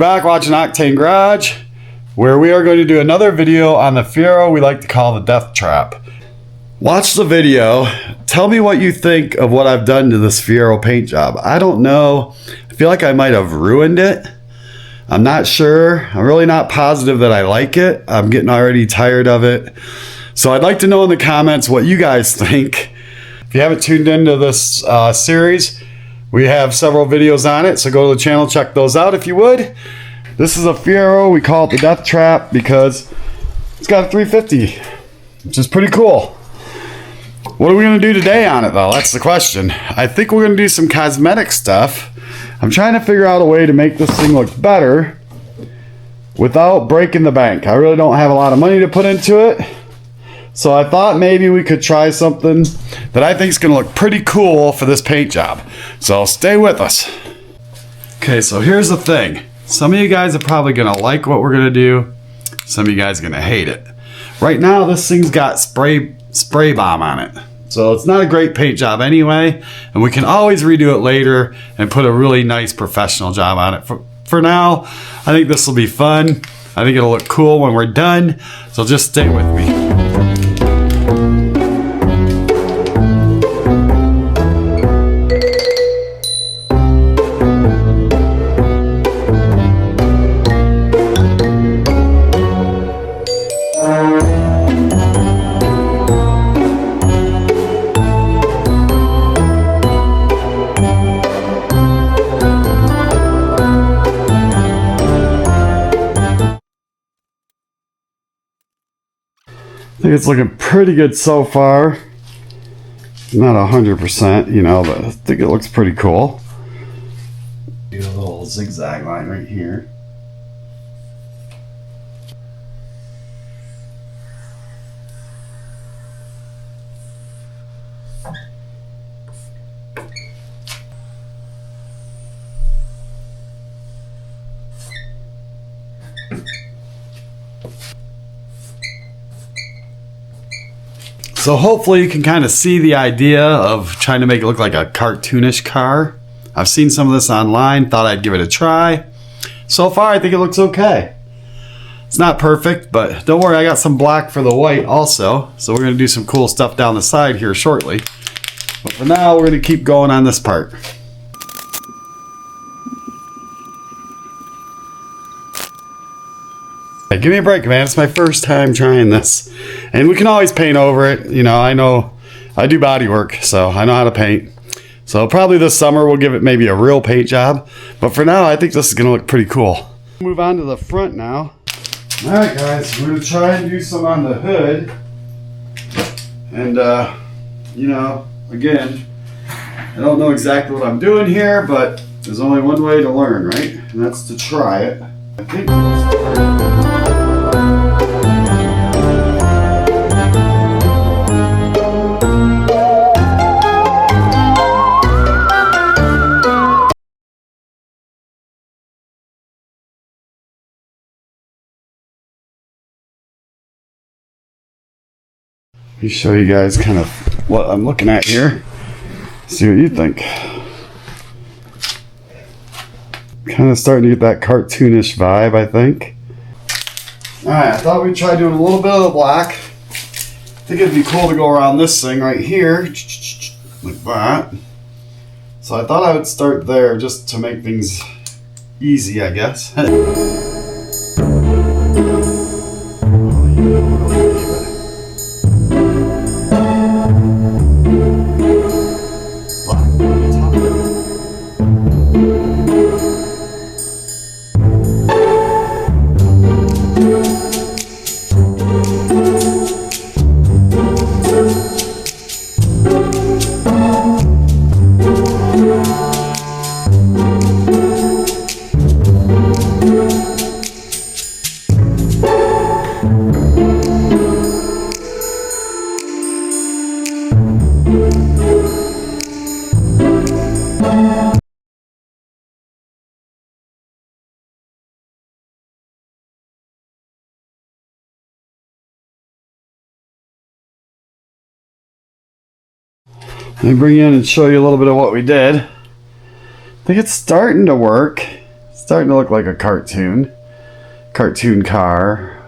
Back watching Octane Garage, where we are going to do another video on the Fiero we like to call the Deathtrap. Watch the video, tell me what you think of what I've done to this Fiero paint job. I don't know, I feel like I might have ruined it. I'm not sure, I'm really not positive that I like it. I'm getting already tired of it. So I'd like to know in the comments what you guys think. If you haven't tuned into this series, we have several videos on it, so go to the channel, check those out if you would. This is a Fiero, we call it the Deathtrap because it's got a 350, which is pretty cool. What are we going to do today on it though? That's the question. I think we're going to do some cosmetic stuff. I'm trying to figure out a way to make this thing look better without breaking the bank. I really don't have a lot of money to put into it. So I thought maybe we could try something that I think is going to look pretty cool for this paint job. So stay with us. Okay, so here's the thing. Some of you guys are probably going to like what we're going to do. Some of you guys are going to hate it. Right now, this thing's got spray bomb on it. So it's not a great paint job anyway. And we can always redo it later and put a really nice professional job on it. For now, I think this will be fun. I think it'll look cool when we're done. So just stay with me. I think it's looking pretty good so far. Not 100%, you know, but I think it looks pretty cool. Do a little zigzag line right here. So hopefully you can kind of see the idea of trying to make it look like a cartoonish car. I've seen some of this online, thought I'd give it a try. So far I think it looks okay. It's not perfect, but don't worry, I got some black for the white also. So we're going to do some cool stuff down the side here shortly. But for now we're going to keep going on this part. Hey, give me a break, man. It's my first time trying this. And we can always paint over it. You know I do body work, so I know how to paint. So probably this summer we'll give it maybe a real paint job. But for now, I think this is going to look pretty cool. Move on to the front now. Alright guys, we're going to try and do some on the hood. And, you know, again, I don't know exactly what I'm doing here, but there's only one way to learn, right? And that's to try it. I think let me show you guys kind of what I'm looking at here. See what you think. Kind of starting to get that cartoonish vibe, I think. Alright, I thought we'd try doing a little bit of the black. I think it'd be cool to go around this thing right here. Like that. So I thought I would start there just to make things easy, I guess. Let me bring you in and show you a little bit of what we did. I think it's starting to work. It's Starting to look like a cartoon car.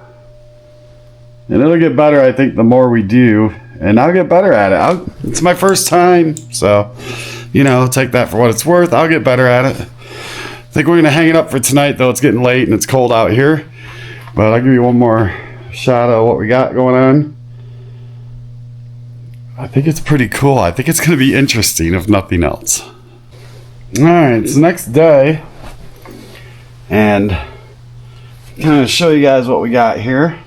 And it'll get better, I think, the more we do. And I'll get better at it. It's my first time, so, you know, take that for what it's worth. I'll get better at it. I think we're going to hang it up for tonight, though. It's getting late and it's cold out here. But I'll give you one more shot of what we got going on. I think it's pretty cool. I think it's going to be interesting, if nothing else. Alright, it's the next day. And I'm going to show you guys what we got here.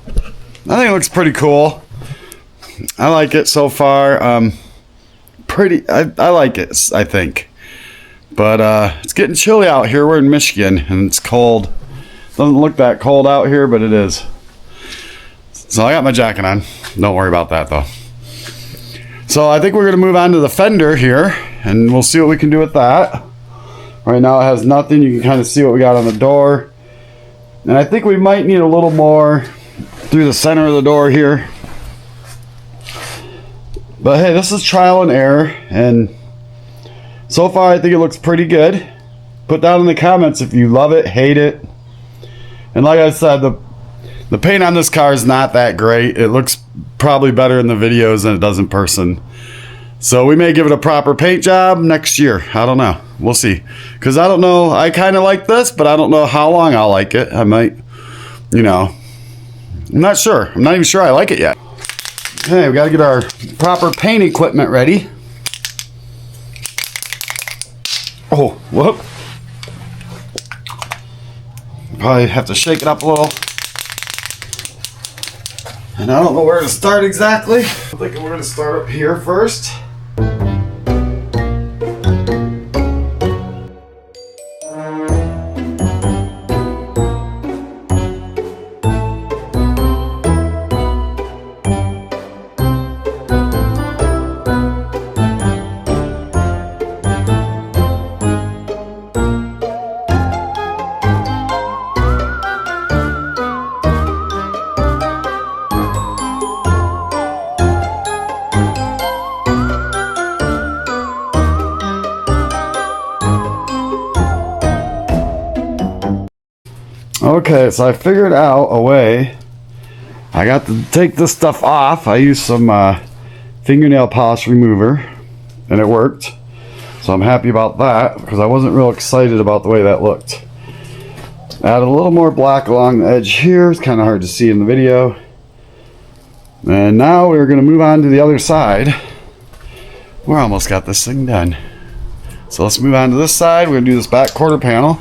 I think it looks pretty cool. I like it so far. I like it, I think. But it's getting chilly out here. We're in Michigan and it's cold. Doesn't look that cold out here, but it is. So I got my jacket on. Don't worry about that though. So I think we're going to move on to the fender here and we'll see what we can do with that. Right now it has nothing. You can kind of see what we got on the door. And I think we might need a little more through the center of the door here. But hey, this is trial and error, and so far I think it looks pretty good. Put down in the comments if you love it, hate it. And like I said, the paint on this car is not that great. It looks probably better in the videos than it does in person. So we may give it a proper paint job next year. I don't know. We'll see. Because I don't know. I kind of like this, but I don't know how long I'll like it. I might, you know. I'm not sure. I'm not even sure I like it yet. Okay, we got to get our proper paint equipment ready. Oh, whoop. Probably have to shake it up a little. And I don't know where to start exactly. I think we're going to start up here first. Okay, so I figured out a way. I got to take this stuff off. I used some fingernail polish remover and it worked. So I'm happy about that because I wasn't real excited about the way that looked. Add a little more black along the edge here. It's kind of hard to see in the video. And now we're going to move on to the other side. We're almost got this thing done. So let's move on to this side. We're going to do this back quarter panel.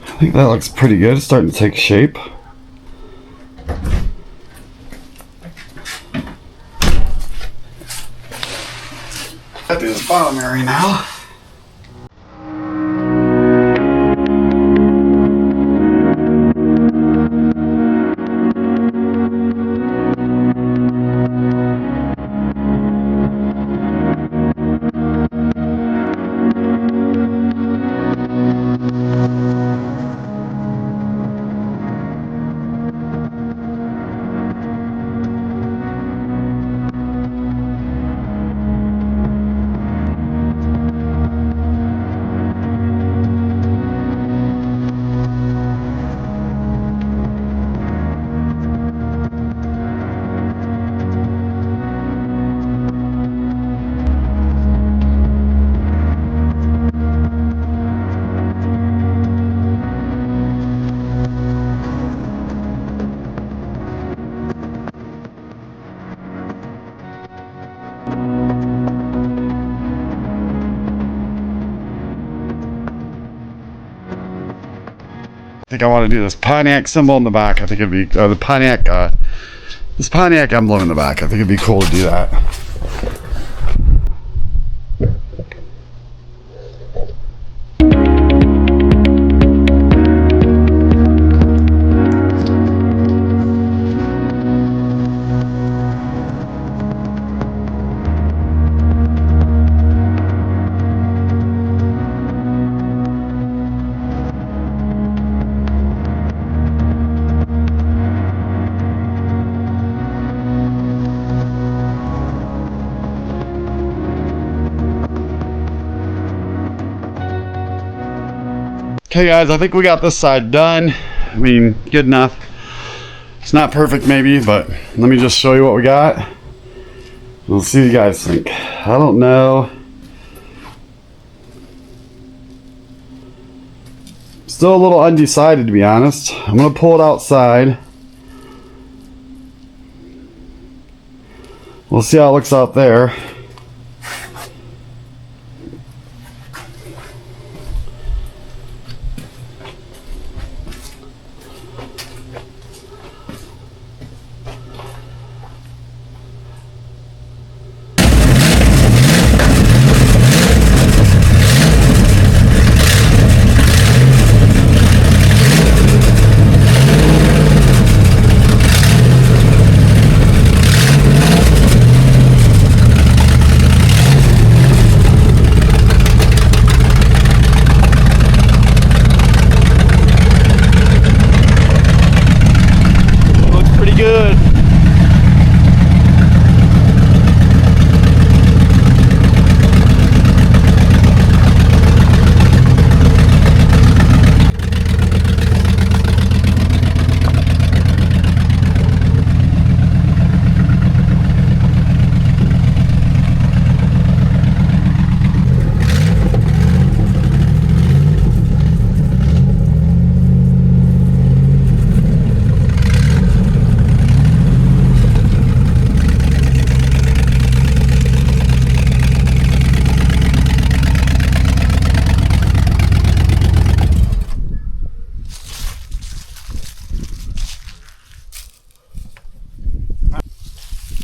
I think that looks pretty good. It's starting to take shape. I'll do this bottom area now. I think I want to do this Pontiac symbol in the back. I think it'd be the Pontiac, this Pontiac emblem in the back. I think it'd be cool to do that. Okay guys, I think we got this side done. I mean, good enough. It's not perfect maybe, but let me just show you what we got. We'll see what you guys think. I don't know. Still a little undecided, to be honest. I'm gonna pull it outside. We'll see how it looks out there.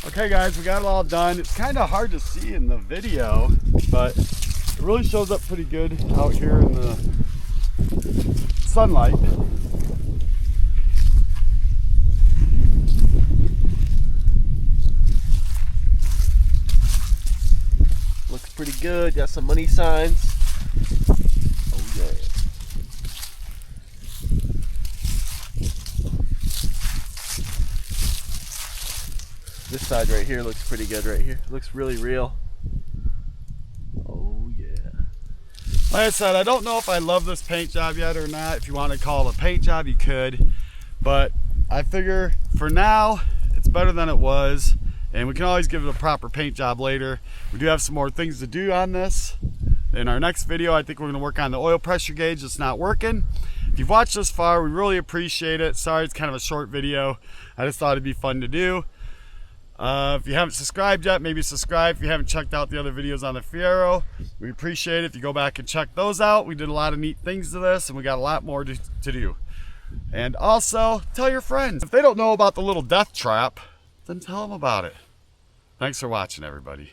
Okay guys, we got it all done. It's kind of hard to see in the video, but it really shows up pretty good out here in the sunlight. Looks pretty good. Got some money signs. Oh yeah. This side right here looks pretty good right here. Looks really real. Oh yeah. Like I said, I don't know if I love this paint job yet or not. If you want to call it a paint job, you could. But I figure for now, it's better than it was. And we can always give it a proper paint job later. We do have some more things to do on this. In our next video, I think we're going to work on the oil pressure gauge that's not working. If you've watched this far, we really appreciate it. Sorry, it's kind of a short video. I just thought it'd be fun to do. If you haven't subscribed yet, maybe subscribe. If you haven't checked out the other videos on the Fiero, we appreciate it if you go back and check those out. We did a lot of neat things to this, and we got a lot more to do. And also, tell your friends. If they don't know about the little Deathtrap, then tell them about it. Thanks for watching, everybody.